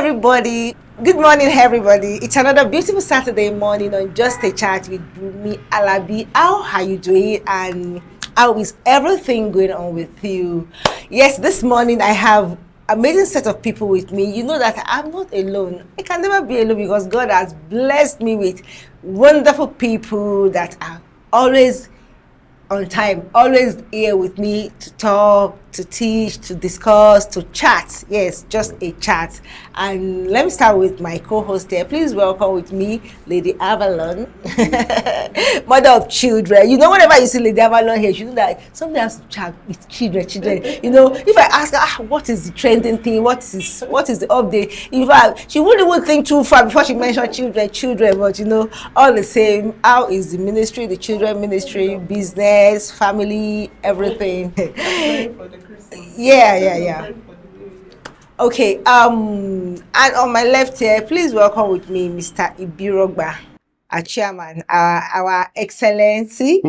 everybody. Good morning, everybody. It's another beautiful Saturday morning on Just a Chat with BUNMI, ALABI. How are you doing? And how is everything going on with you? Yes, this morning I have amazing set of people with me. You know that I'm not alone. I can never be alone because God has blessed me with wonderful people that are always on time, always here with me to talk, to teach, to discuss, to chat. Yes, just a chat. And let me start with my co-host here. Please welcome with me Lady Avalon, mother of children. You know, whenever you see Lady Avalon here, you know that somebody has to chat with children. You know, if I ask her, what is the trending thing? What is the update? In fact, she wouldn't even think too far before she mentioned children. But you know, all the same, how is the ministry, the children ministry, business, family, everything? Yeah. Okay, and on my left here, please welcome with me Mr. Ibirogba, our chairman, our excellency,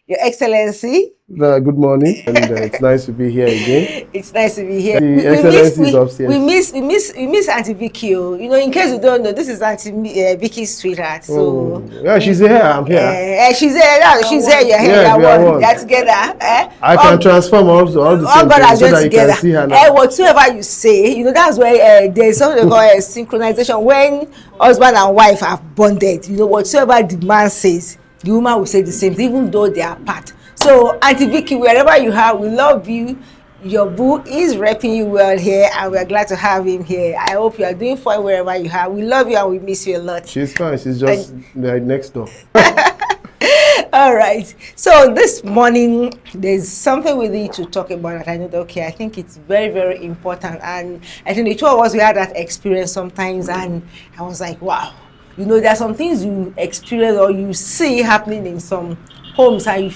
your excellency. Good morning, and it's nice to be here again. It's nice to be here. The excellency is upstairs. We miss Auntie Vicky. You know, in case you don't know, this is Auntie Vicky's sweetheart. So yeah, she's here. I'm here. She's here. She's here. You're here. Yes, we are one. You're together. I can transform all the same God so that you together. can see her now. Whatsoever you say, you know, that's where there's something called synchronization. When husband and wife have bonded, you know, whatsoever the man says, the woman will say the same thing, even though they are apart. So, Auntie Vicky, wherever you are, we love you. Your boo is repping you well here, and we're glad to have him here. I hope you are doing fine wherever you are. We love you and we miss you a lot. She's fine. She's just next door. All right. So this morning, there's something we need to talk about that I know that, okay, I think it's very, very important. And I think the two of us, we had that experience sometimes, and I was like, wow. You know, there are some things you experience or you see happening in some homes and you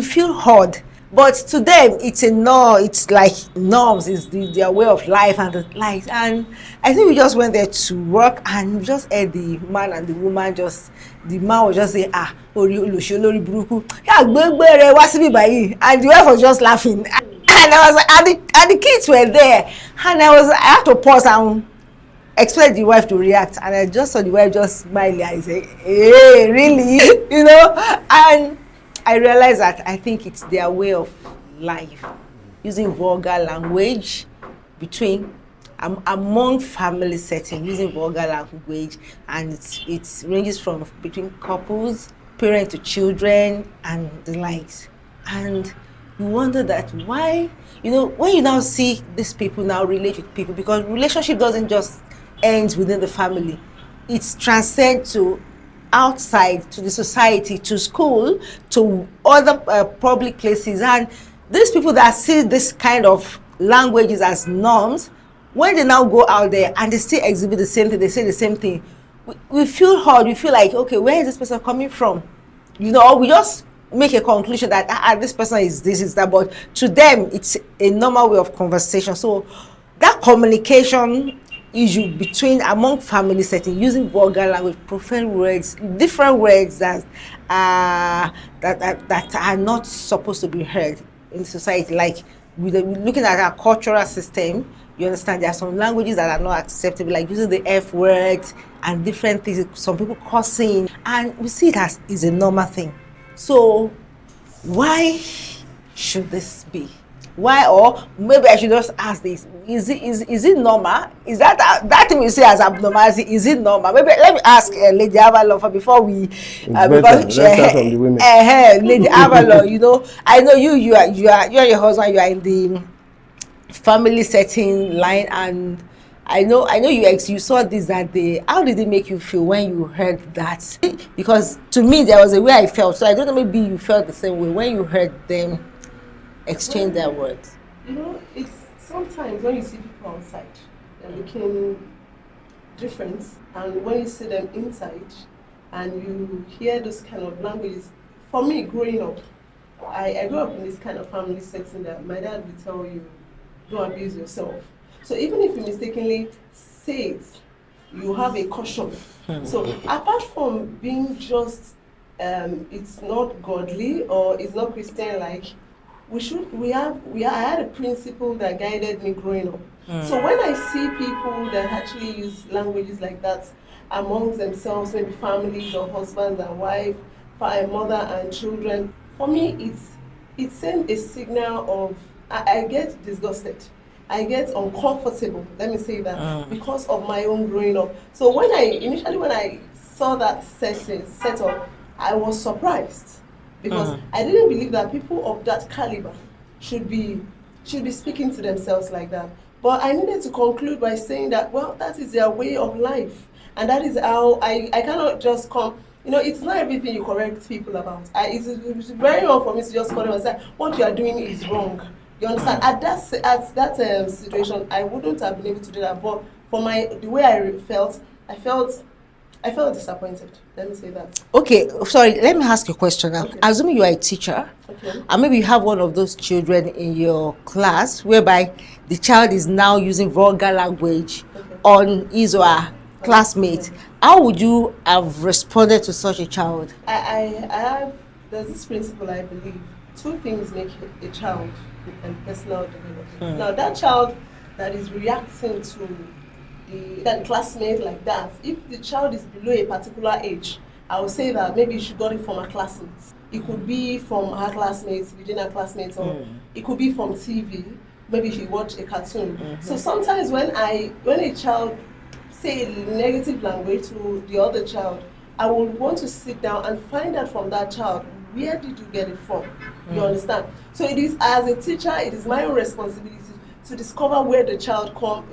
feel hard, but to them it's it's like norms, it's their way of life and the life. And I think we just went there to work and we just heard the man and the woman the man was just saying, ori olori buruku, and the wife was just laughing, and I was like, and the kids were there, and I had to pause and expect the wife to react, and I just saw the wife just smiling. I said, hey, really? You know, and I realized that I think it's their way of life, using vulgar language among family setting, using vulgar language, and it ranges from between couples, parent to children, and the likes. And you wonder that why, you know, when you now see these people now relate with people, because relationship doesn't just end within the family, it transcends to outside, to the society, to school, to other public places. And these people that see this kind of languages as norms, when they now go out there and they still exhibit the same thing, they say the same thing, we feel hard. We feel like, okay, where is this person coming from? You know, we just make a conclusion that this person is this, is that, but to them it's a normal way of conversation. So that communication issue among family setting, using vulgar language, profane words, different words that are not supposed to be heard in society. Like we're looking at our cultural system, you understand, there are some languages that are not acceptable, like using the F words and different things, some people cursing, and we see it as is a normal thing. So why should this be? Why? Or maybe I should just ask this: Is it normal? Is that thing we see as abnormality? Is it normal? Maybe let me ask Lady Avalon before we. Let's start from the women. Lady Avalon, you know, I know you and your husband, you are in the family setting line, and I know you saw this that day. How did it make you feel when you heard that? Because to me there was a way I felt. So I don't know, maybe you felt the same way when you heard them exchange their words. You know, it's sometimes when you see people outside, they're looking different, and when you see them inside and you hear those kind of languages. For me, growing up, I grew up in this kind of family setting that my dad would tell you, don't abuse yourself. So even if you mistakenly say it, you have a caution. So apart from being just it's not godly or it's not Christian like, I had a principle that guided me growing up. So when I see people that actually use languages like that amongst themselves, maybe families or husbands and wife, a mother and children, for me it sends a signal of I get disgusted. I get uncomfortable, let me say that, because of my own growing up. So when I saw that setup, I was surprised because I didn't believe that people of that caliber should be speaking to themselves like that. But I needed to conclude by saying that, well, that is their way of life. And that is how I cannot just come. It's not everything you correct people about. It's very wrong for me to just call them and say, what you are doing is wrong. You understand? At that situation, I wouldn't have been able to do that. But for the way I felt disappointed. Let me say that. Okay, sorry, let me ask you a question now. Okay. Assuming you are a teacher, and maybe you have one of those children in your class whereby the child is now using vulgar language on his or her classmate, how would you have responded to such a child? There's this principle I believe. Two things make a child and personal development. Now that child that is reacting to that classmate like that, if the child is below a particular age, I would say that maybe she got it from her classmates. It could be from her classmates, within her classmates, or it could be from TV. Maybe she watched a cartoon. So sometimes when a child say negative language to the other child, I would want to sit down and find out from that child, where did you get it from? You understand? So it is, as a teacher, it is my own responsibility to discover where the child got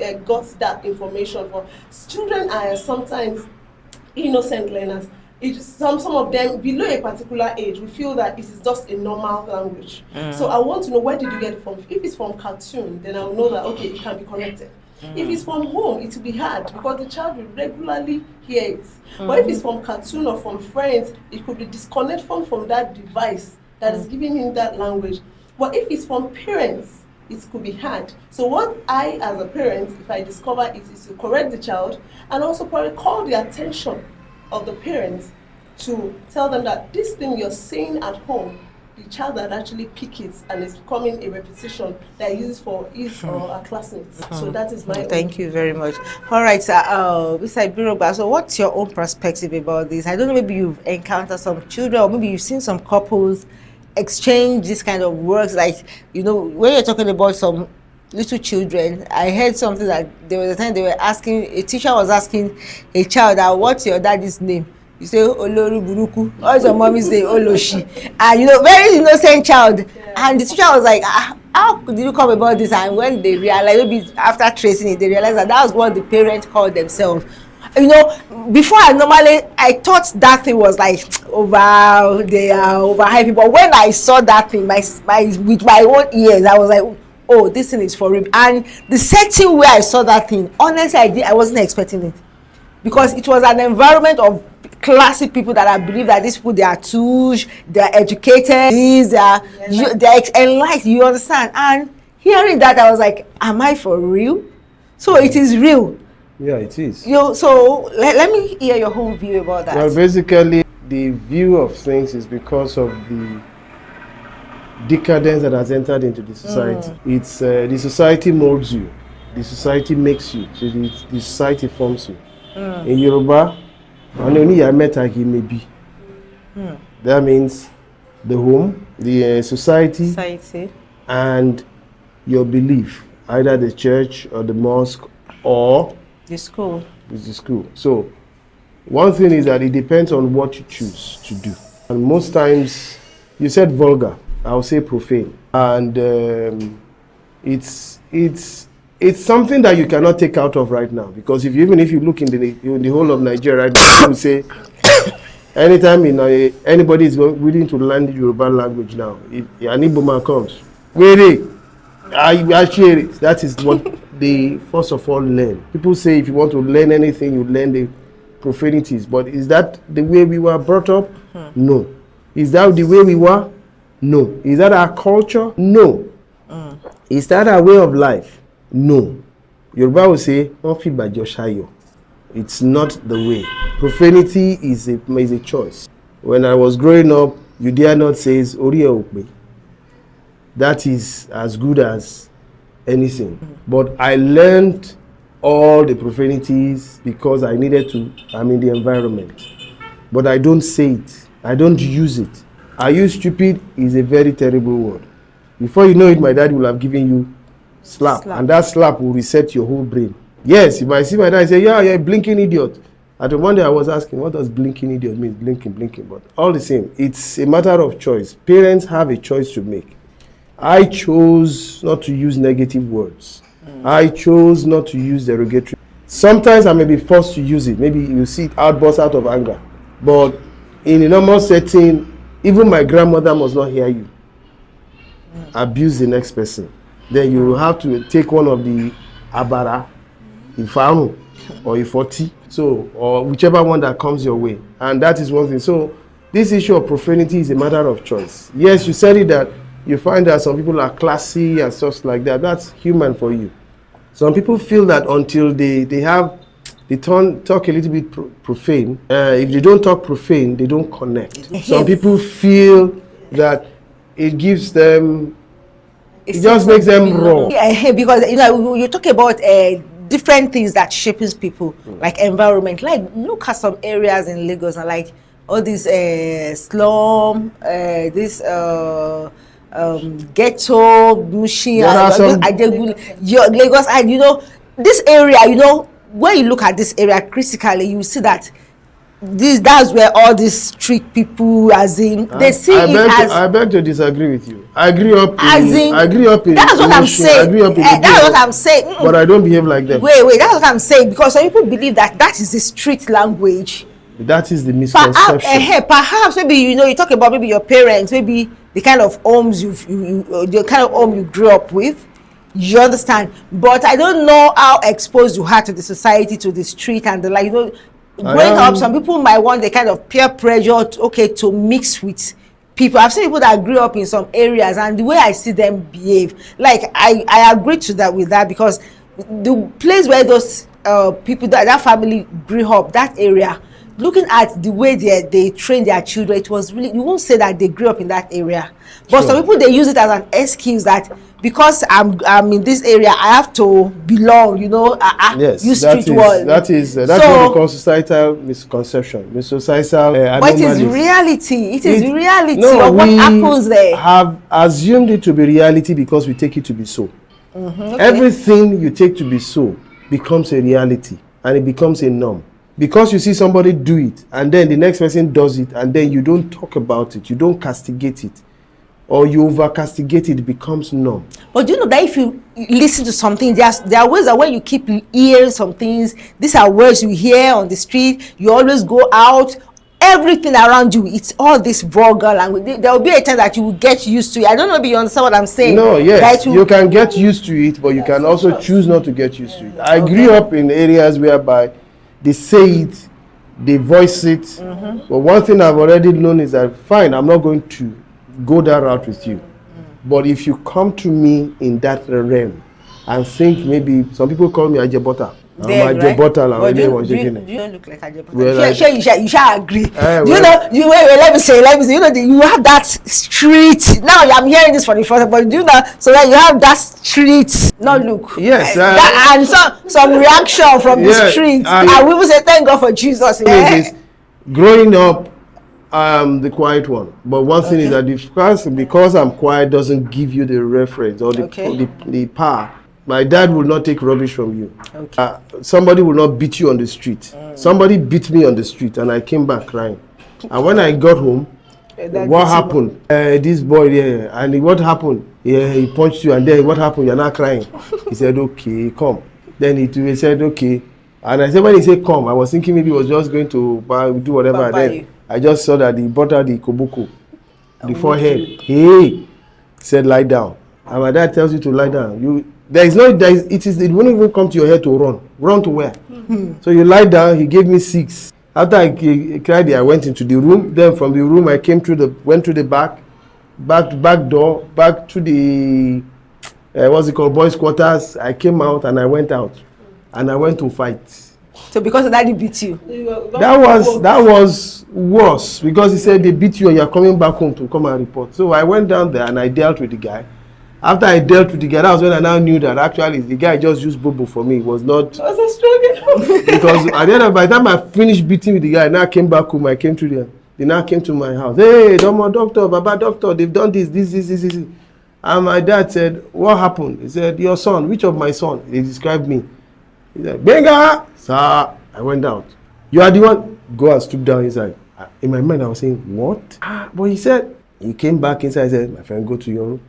that information from. Children are sometimes innocent learners. Some of them below a particular age, we feel that it is just a normal language. So I want to know, where did you get it from? If it's from cartoon, then I'll know that, okay, it can be corrected. If it's from home, it will be hard because the child will regularly hear it. But if it's from cartoon or from friends, it could be disconnected from that device that is giving him that language. But if it's from parents, it could be hard. So what I, as a parent, if I discover it, is to correct the child and also probably call the attention of the parents to tell them that this thing you're saying at home, the child that actually pick it and it's becoming a repetition that uses for his or her classmates. So that is my Thank you very much. All right, sir. Mr. Biroba, so what's your own perspective about this? I don't know, maybe you've encountered some children or maybe you've seen some couples exchange this kind of words, like, when you're talking about some little children, I heard something that there was a time they were asking, a teacher was asking a child that, what's your daddy's name? You say, Olori Buruku. What's your mommy's name? Oloshi. And very innocent child. Yeah. And the teacher was like, how did you come about this? And when they realized, maybe after tracing it, they realized that was what the parents called themselves. Before I thought that thing was like, oh wow, they are overhyping. But when I saw that thing with my own ears, I was like, oh, this thing is for real. And the setting where I saw that thing, honestly, I wasn't expecting it, because it was an environment of classic people that I believe that these people, they are touche, they are educated, they are enlightened, you understand? And hearing that, I was like, am I for real? So it is real. Yeah, it is. So let me hear your whole view about that. Well, basically, the view of things is because of the decadence that has entered into the society. It's the society molds you, the society makes you, so the society forms you. In Yoruba, that means the home, the society, and your belief, either the church or the mosque or the school. It's the school. So one thing is that it depends on what you choose to do. And most times, you said vulgar, I'll say profane. And it's something that you cannot take out of right now, because even if you look in the whole of Nigeria right now, you say anytime anybody is willing to learn the Yoruba language now, if an Igbo comes, that is what they first of all learn. People say if you want to learn anything, you learn the profanities. But is that the way we were brought up? No. Is that the way we were? No. Is that our culture? No. Is that our way of life? No. Yoruba will say, it's not the way. Profanity is a choice. When I was growing up, you dare not say, that is as good as anything. But I learned all the profanities because I needed to. I'm in the environment. But I don't say it. I don't use it. I use stupid is a very terrible word. Before you know it, my dad will have given you slap. And that slap will reset your whole brain. Yes, if I see my dad say, yeah, you're a blinking idiot. At one day I was asking, what does blinking idiot mean? Blinking. But all the same, it's a matter of choice. Parents have a choice to make. I chose not to use negative words. I chose not to use derogatory. Sometimes I may be forced to use it. Maybe you see it outburst out of anger. But in a normal setting, even my grandmother must not hear you abuse the next person. Then you will have to take one of the abara, ifamu, or ifoti, so, or whichever one that comes your way. And that is one thing. So this issue of profanity is a matter of choice. Yes, you said it that you find that some people are classy and stuff like that. That's human for you. Some people feel that until they talk a little bit profane. If they don't talk profane, they don't connect. Yes. Some people feel that it gives them, it just makes them raw. Yeah, because you talk about different things that shapes people, like environment. Like look at some areas in Lagos and like all these slum, this ghetto, Mushi, Lagos, and this area, when you look at this area critically, you see that that's where all these street people, as in, they see it as. I beg to disagree with you. I grew up in. That's what I'm saying. That's what I'm saying. But I don't behave like them. Wait. That's what I'm saying, because some people believe that is the street language. That is the misconception. Perhaps maybe you talk about maybe your parents, maybe the kind of homes the kind of home you grew up with. You understand? But I don't know how exposed you are to the society, to the street, and the like. Growing up, some people might want the kind of peer pressure to mix with people. I've seen people that grew up in some areas, and the way I see them behave, like I agree to that with that, because the place where those people that family grew up, that area, looking at the way they train their children, it was really, you won't say that they grew up in that area. But some people, they use it as an excuse that because I'm in this area, I have to belong, yes, use street world. That's what we call societal misconception, societal but it is reality. It is reality of what happens there. Have assumed it to be reality because we take it to be so. Everything you take to be so becomes a reality, and it becomes a norm. Because you see somebody do it, and then the next person does it, and then you don't talk about it, you don't castigate it, or you over castigate it, it becomes norm. But do you know that if you listen to something, there are ways that when you keep hearing some things, these are words you hear on the street, you always go out, everything around you, it's all this vulgar language. There will be a time that you will get used to it. I don't know if you understand what I'm saying. No, yes, you can get used to it, but you can also choose not to get used to it. I grew up in areas whereby they say it, they voice it. But one thing I've already known is that, fine, I'm not going to go that route with you. But if you come to me in that realm and think, maybe some people call me Ajebota. Then, right? But you don't look like Ajebota. Well, you shall agree. Wait, let me say, you have that street. Now I'm hearing this for the first time, but so that you have that street. No, look. Yes. And some reaction from the street. And we will say, thank God for Jesus. Growing up, I'm the quiet one. But one thing is that because I'm quiet doesn't give you the reference or the power. My dad will not take rubbish from you. Somebody will not beat you on the street. Somebody beat me on the street and I came back crying. And when I got home, what happened? This boy there, and what happened? Yeah, he punched you, and then what happened? You're not crying. He said, okay, come. Then he said, okay. And I said, when he said come, I was thinking maybe he was just going to do whatever. And then I just saw that he brought out the koboko, the forehead. He said, lie down. And my dad tells you to lie down. It won't even come to your head to run. Run to where? So you lie down. He gave me 6. After I cried, I went into the room. Then from the room, I went through the back door, back to the boys' quarters. I came out and I went out, and I went to fight. So because of that, he beat you? That was worse, because he said they beat you and you're coming back home to come and report. So I went down there and I dealt with the guy. After I dealt with the guy, that was when I now knew that actually the guy just used bobo for me. It was not. I was a struggle. Because at the end of by the time I finished beating with the guy, now I came back home. I came to them. They now came to my house. Hey, doctor, Baba doctor, they've done this. And my dad said, what happened? He said, your son. Which of my son? They described me. He said, Benga, sir. I went out. You are the one. Go and stoop down inside. In my mind, I was saying, what? But he said, he came back inside. He said, my friend, go to your room.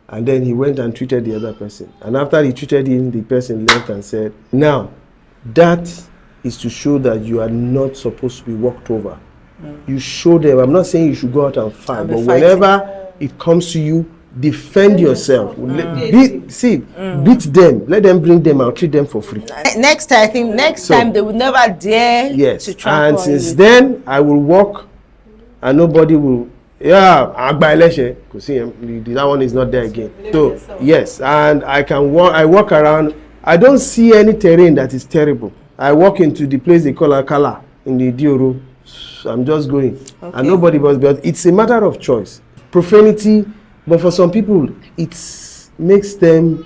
And then he went and treated the other person. And after he treated him, the person left and said, now, that is to show that you are not supposed to be walked over. You show them. I'm not saying you should go out and fight, but whenever it comes to you, defend yourself. Beat them. Let them bring them out. Treat them for free. Next time, I think time they will never dare to trample and since then, I will walk and nobody will. Yeah, that one is not there again. So yes, and I can walk. I walk around. I don't see any terrain that is terrible. I walk into the place they call Akala in the Dioro. I'm just going, and nobody but it's a matter of choice. Profanity, but for some people, it makes them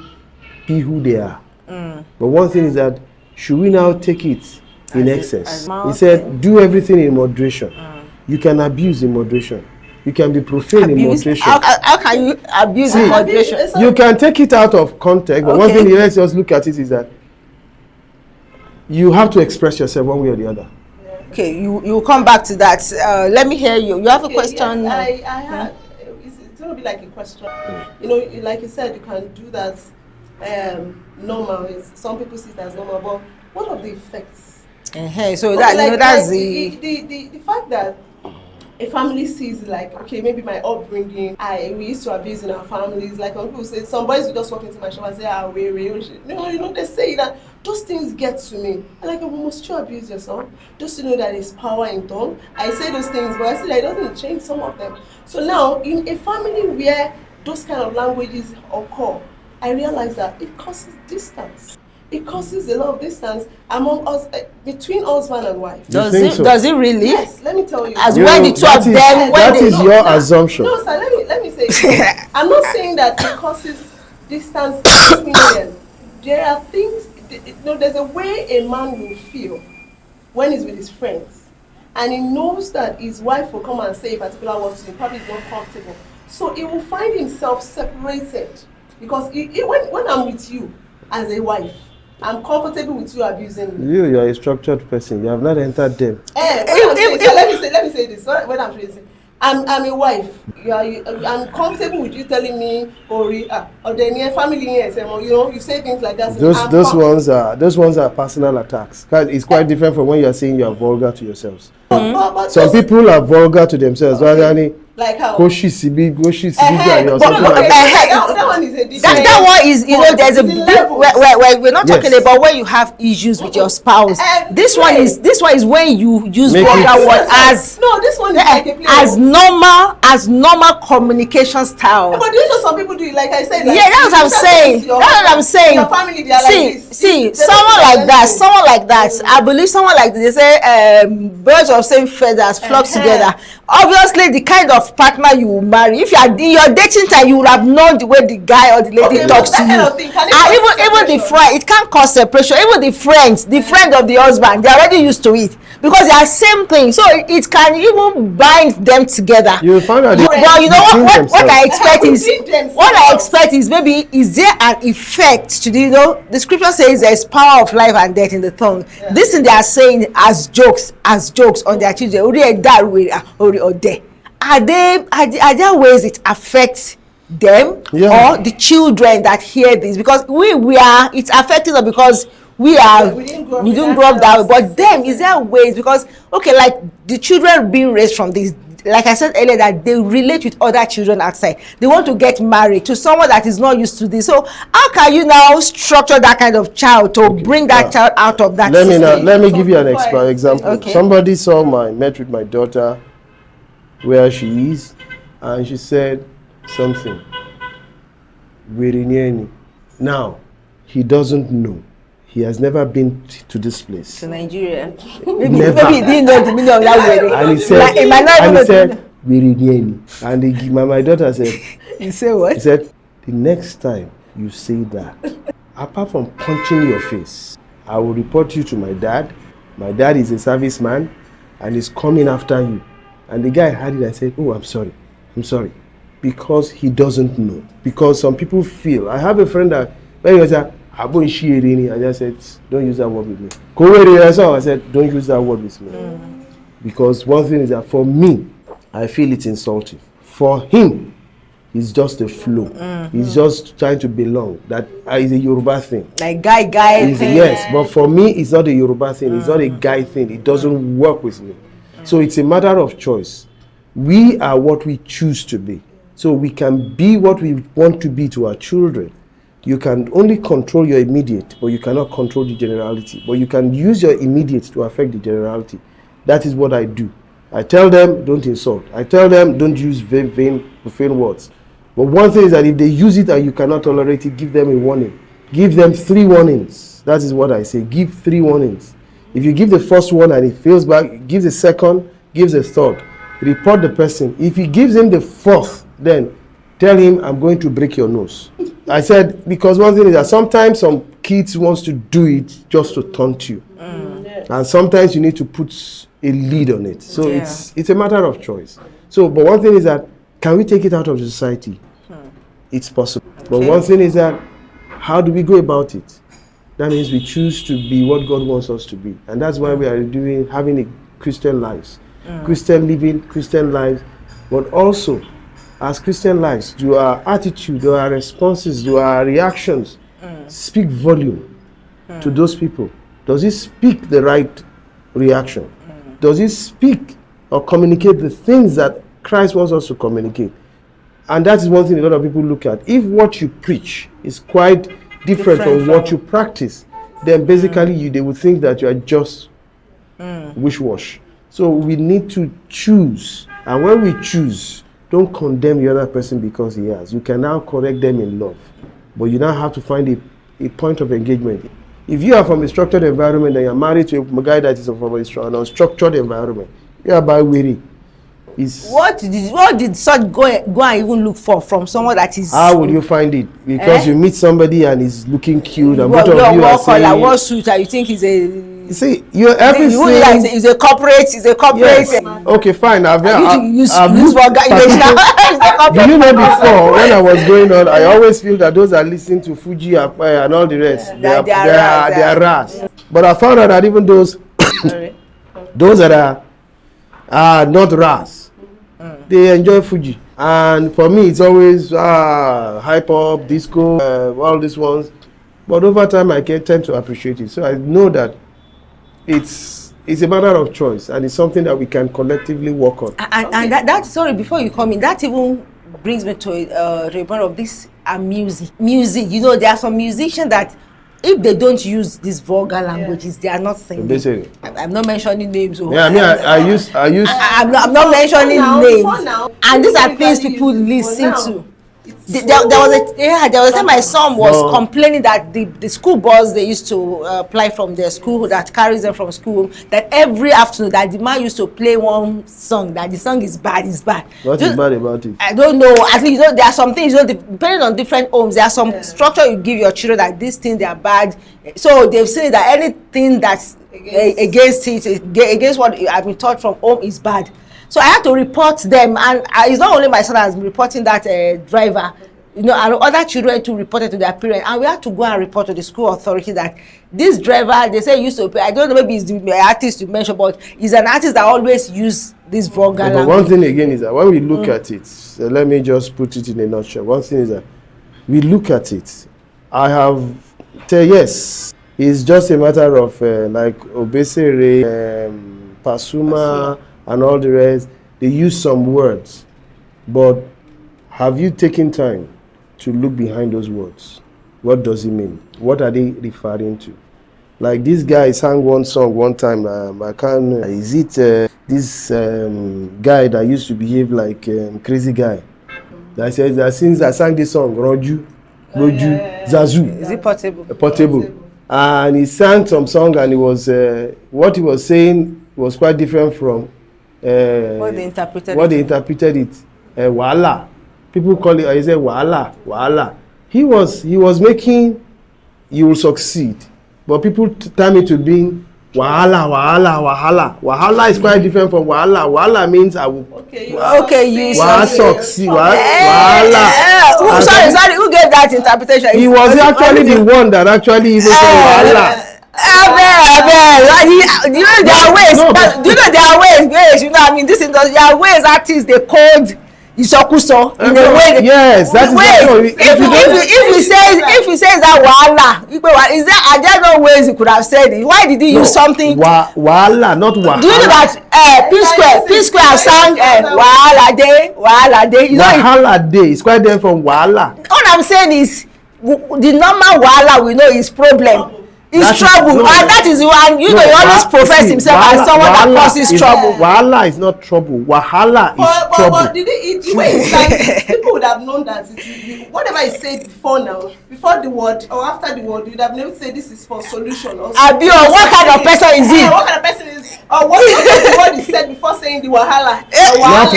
be who they are. But one thing is that should we now take it in excess? He said, do everything in moderation. You can abuse in moderation. You can be profane in moderation. How can you abuse in moderation? You can take it out of context, but one thing, let's just look at it, is that you have to express yourself one way or the other. Okay, you come back to that. Let me hear you. You have a question? Yes, I had. It's going to be like a question. You know, like you said, you can do that normal. Some people see it as normal, but what are the effects? So that's the fact that a family sees like, okay, maybe my upbringing, we used to abuse in our families. Like when people say, some boys will just walk into my shop and say, they say that those things get to me. I'm like, must you abuse yourself? Just to know that there's power in tongue. I say those things, but I say that it doesn't change some of them. So now, in a family where those kind of languages occur, I realize that it causes distance. It causes a lot of distance among us, between husband and wife. Does it really? Yes, let me tell you. As when the two of them, that is your assumption. No, sir, let me say this. I'm not saying that it causes distance between them. There are things, there's a way a man will feel when he's with his friends, and he knows that his wife will come and say a particular word to him, probably is not comfortable. So he will find himself separated, because when I'm with you as a wife, I'm comfortable with you abusing me. You are a structured person. You have not entered them. Let me say this. When I'm saying, I'm a wife. I'm comfortable with you telling me, or the near family, you say things like that. Those ones are personal attacks. It's quite different from when you are saying you are vulgar to yourselves. Some people are vulgar to themselves. Like how? Goshi Sibi, or something like that. That one is a different. That one is, there's a big. We're not talking about when you have issues with your spouse. This one is when you use vulgar word as this one is like a as normal communication style. But do you know some people do it? Like I said. That's what I'm saying. Your family, they are like this. Someone like that. I believe someone like this. They say birds of same feathers flock together. Obviously, the kind of partner you will marry, if you are in your dating time, you would have known the way the guy or the lady talks to you. Even the friend, it can't cause separation. Even the friend of the husband, they're already used to it because they are same thing. So it can even bind them together. You find out. Well, you know what I expect is maybe is there an effect to the scripture says there's power of life and death in the tongue. Yeah. This thing they are saying as jokes on their children. Are there ways it affects them or the children that hear this? Because it's affecting us because we didn't grow up that way. But them, is there ways? Because like the children being raised from this, like I said earlier, that they relate with other children outside. They want to get married to someone that is not used to this. So how can you now structure that kind of child to bring that child out of that system? Let me give you an example. Okay. Somebody met with my daughter where she is, and she said something. Now, he doesn't know. He has never been to this place. To Nigeria. Maybe he didn't know the meaning of that word. And he said, and my daughter said, he said what? He said, the next time you say that, apart from punching your face, I will report you to my dad. My dad is a serviceman and he's coming after you. And the guy had it and said, oh, I'm sorry. Because he doesn't know. Because some people feel, I have a friend that, when he was like, I just said, don't use that word with me. I said, don't use that word with me. Because one thing is that for me, I feel it's insulting. For him, it's just a flow. He's just trying to belong. That is a Yoruba thing. Like guy thing. Yes, but for me, it's not a Yoruba thing. It's not a guy thing. It doesn't work with me. So it's a matter of choice. We are what we choose to be. So we can be what we want to be to our children. You can only control your immediate, but you cannot control the generality. But you can use your immediate to affect the generality. That is what I do. I tell them, don't insult. I tell them, don't use vain, profane words. But one thing is that if they use it and you cannot tolerate it, give them a warning. Give them 3 warnings. That is what I say. Give 3 warnings. If you give the first one and it fails back, give the second, give the third. Report the person. If he gives him the 4th, then tell him, I'm going to break your nose. I said, because one thing is that sometimes some kids wants to do it just to taunt you. Yes. And sometimes you need to put a lead on it. So it's a matter of choice. So, but one thing is that, can we take it out of the society? It's possible. But one thing is that, how do we go about it? That means we choose to be what God wants us to be. And that's why we are having a Christian lives. Christian living, Christian lives. But also, as Christian lives, do our attitude, do our responses, do our reactions speak volume to those people? Does it speak the right reaction? Does it speak or communicate the things that Christ wants us to communicate? And that is one thing a lot of people look at. If what you preach is quite different from what you practice, then basically they would think that you are just wish-wash. So we need to choose. And when we choose, don't condemn the other person because he has. You can now correct them in love. But you now have to find a point of engagement. If you are from a structured environment and you're married to a guy that is from an unstructured environment, you are by weary. What did such go and even look for from someone that is? How would you find it? Because you meet somebody and he's looking cute, and both of you are saying, what suit you think is a? You see, you're everything. Is a corporate. Yes. Okay, fine. I've use vulgar English now. Do you know before when I was going on, I always feel that those are listening to Fuji and all the rest. They are ras. But I found out that even those that are not ras, they enjoy Fuji. And for me, it's always hype hop, disco, all these ones. But over time, I can tend to appreciate it. So I know that it's a matter of choice, and it's something that we can collectively work on. And that sorry, before you come in, that even brings me to the point of this music. You know, there are some musicians that if they don't use these vulgar languages, they are not singing. I'm not mentioning names. Yeah, I mean, I use. I'm not mentioning names. And these are things people listen to. There was a time my son was complaining that the school bus they used to apply from their school that carries them from school, that every afternoon that the man used to play one song, that the song is bad. What is bad about it? I don't know. At least there are some things, depending on different homes, there are some structure you give your children that these things they are bad. So they've said that anything that's against what I've been taught from home is bad. So I had to report them, and it's not only my son has been reporting that driver, and other children to report it to their parents, and we had to go and report to the school authority that this driver, they say used to pay. I don't know, maybe it's the artist you mentioned, but he's an artist that always use this vulgar language. One thing again is that when we look at it, let me just put it in a nutshell. One thing is that we look at it. I have yes, it's just a matter of like Obesere, Pasuma, and all the rest. They use some words, but have you taken time to look behind those words? What does it mean? What are they referring to? Like this guy sang one song one time. Is it this guy that used to behave like crazy guy? That says that since I sang this song, Roju, Zazu. Is it Portable? Portable. And he sang some song, and it was what he was saying was quite different from what they interpreted it. Wala. People call it, he said, wahala, wahala. He was making, you will succeed. But people turn it to being wahala, wahala, wahala. Wahala is quite different from wahala. Wahala means I will. Okay, you succeed. Wahala. Sorry, who gave that interpretation? He was actually the one that actually even said wahala. You know there are ways. Do you know there are ways? You know, I mean, this industry, there are ways artists they code Isokuso in a way. Yes, that is wait. If he says that wahala, is there, are there no ways he could have said it? Why did he use something? Wahala, not wahala. Do you know that P Square sang wahala day? You know wahala day is quite different from wahala. All I'm saying is the normal wahala we know is problem. It's trouble. That is one. You know, he always profess himself as someone that causes trouble. Wahala is not trouble. Wahala is trouble. But the way he sang it, people would have known that whatever he said before now, before the word or after the word, you'd have never said this is for solution. Or Abio, what kind of person is he? What kind of person is? Or what the word he said before saying the wahala? Someone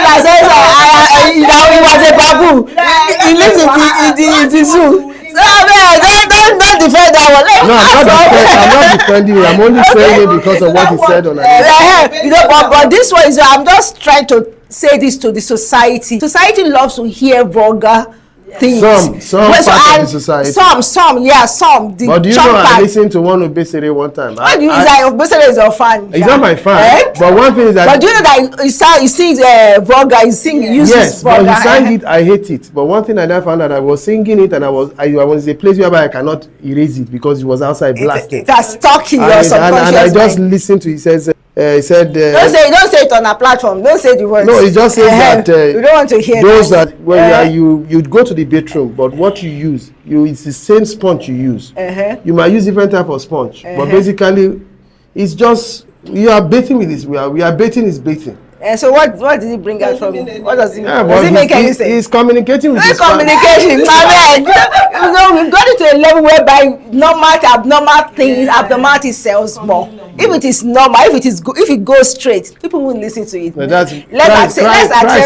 that says he was a babu. He lives in the zoo. Don't defend that one. No, I'm not defending it. I'm only saying it because of what he said on it. But this one is, I'm just trying to say this to the society. Society loves to hear vulgar things. Some part of the society. Some. But do you know, I listened to one Obesere one time. What do you say? Obesere is your fan. He's not my fan. But one thing is that. But do you know that he sings vulgar? He uses vulgar. But he sang it. I hate it. But one thing I never found out, I was singing it, and I was in a place where I cannot erase it because it was outside blasting. That's stuck in your subconscious. And I just listened to. He said. Don't say it on a platform. Don't say the words. No, it just says that. We don't want to hear those that when you'd go to the bathroom, but what you use, it's the same sponge you use. You might use different type of sponge, but basically, it's just you are bathing with this. We are bathing is bathing. And so what did he bring out from? What does he? Does he make any sense? He's communicating with his communication. You know, we've got it to a level whereby abnormal things, abnormality sells more. If it is normal, if it goes straight, people won't listen to it. Let's accept that.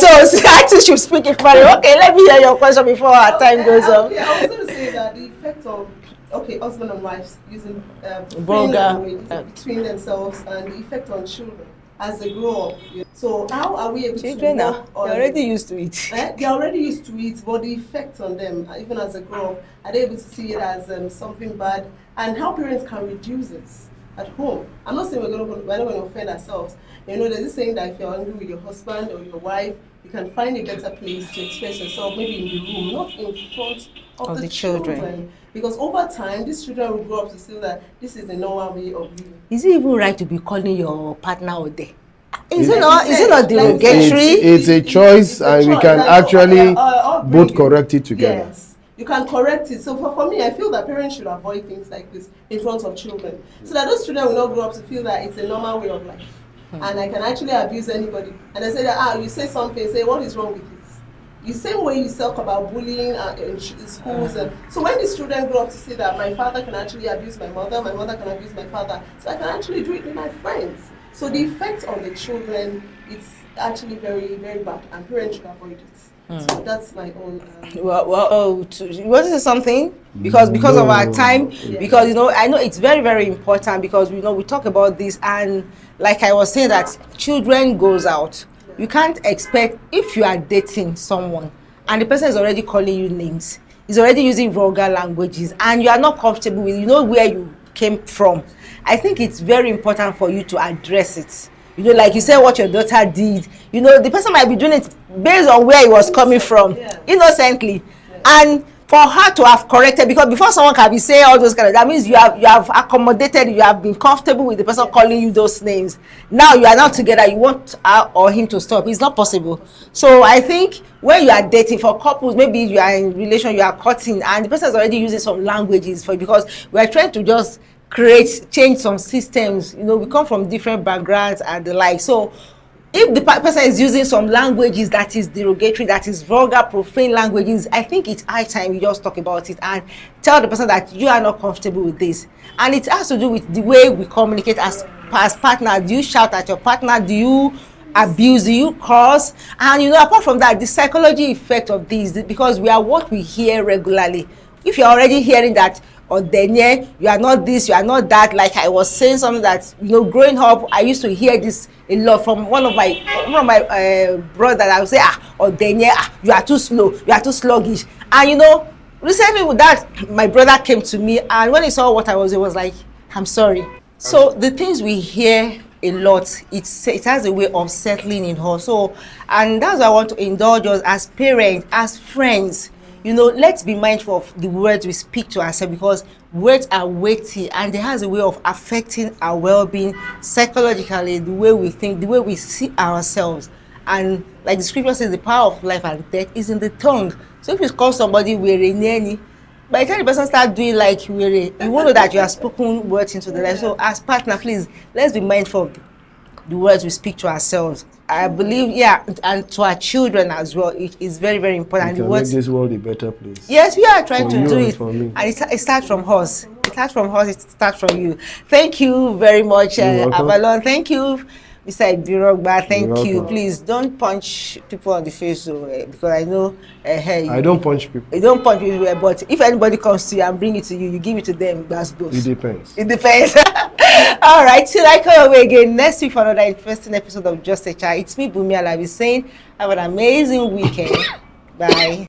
So artists should speak in parables. Okay, let me hear your question before our time goes on. Yeah, I was going to say that the effect of husband and wives using vulgar between themselves and the effect on children as they grow up. So how are we able children to are already used to it? They're already used to it, but the effect on them, even as they grow up, are they able to see it as something bad? And how parents can reduce it at home. I'm not saying we're not going to offend ourselves. You know, there's this saying that if you're angry with your husband or your wife, you can find a better place to express yourself, maybe in the room, not in front of the children. Because over time, these children will grow up to see that this is the normal way of living. Is it even right to be calling your partner Ode? Is it not derogatory? It's a choice, and we can actually both correct it together. Yes, you can correct it. So for me, I feel that parents should avoid things like this in front of children, so that those children will not grow up to feel that it's a normal way of life. And I can actually abuse anybody. And I say that, you say something, say, what is wrong with it? The same way you talk about bullying in schools. So when these children grow up to see that my father can actually abuse my mother can abuse my father, so I can actually do it with my friends. So the effect on the children, it's actually very, very bad, and parents should avoid it. So that's my own. You want to say something? Because of our time, because I know it's very, very important, because we talk about this, and like I was saying, that children goes out. You can't expect, if you are dating someone and the person is already calling you names, is already using vulgar languages, and you are not comfortable with, where you came from. I think it's very important for you to address it. Like you said, what your daughter did, the person might be doing it based on where he was coming from, innocently. And for her to have corrected, because before someone can be saying all those kind of, that means you have accommodated, you have been comfortable with the person calling you those names. Now you are not together, you want her or him to stop. It's not possible. So I think when you are dating, for couples, maybe you are in relation, you are cutting, and the person is already using some languages because we are trying to just change some systems. We come from different backgrounds and the like. So if the person is using some languages that is derogatory, that is vulgar, profane languages, I think it's high time you just talk about it and tell the person that you are not comfortable with this. And it has to do with the way we communicate as partners. Do you shout at your partner? Do you abuse? Do you curse? And you know, apart from that, the psychology effect of this, because we are what we hear regularly. If you're already hearing that, or then you are not this, you are not that, like I was saying something that, you know, growing up, I used to hear this a lot from one of my brothers. I would say, or then you are too slow, you are too sluggish. And you know, recently with that, my brother came to me, and when he saw what I was, he was like, I'm sorry. So the things we hear a lot, it has a way of settling in her. So, and that's why I want to indulge us as parents, as friends. You know, let's be mindful of the words we speak to ourselves, because words are weighty and they has a way of affecting our well-being psychologically, the way we think, the way we see ourselves. And like the scripture says, the power of life and death is in the tongue. So if you call somebody were nanny, by the time the person start doing like were, you won't know that you have spoken words into the life. So as partner, please, let's be mindful of the words we speak to ourselves. I believe, and to our children as well. It is very, very important. We can make this world a better place. Yes, we are trying to do it. For me. And it starts from us. It starts from us. It starts from you. Thank you very much, Avalon. Thank you, Mr. Birogba. Thank you. Please don't punch people on the face, because I know. I don't punch people. You don't punch people, but if anybody comes to you and bring it to you, you give it to them. That's good. It depends. It depends. All right, till I come away again next week for another interesting episode of Just a Chat. It's me, BUNMI, ALABI, saying have an amazing weekend. Bye.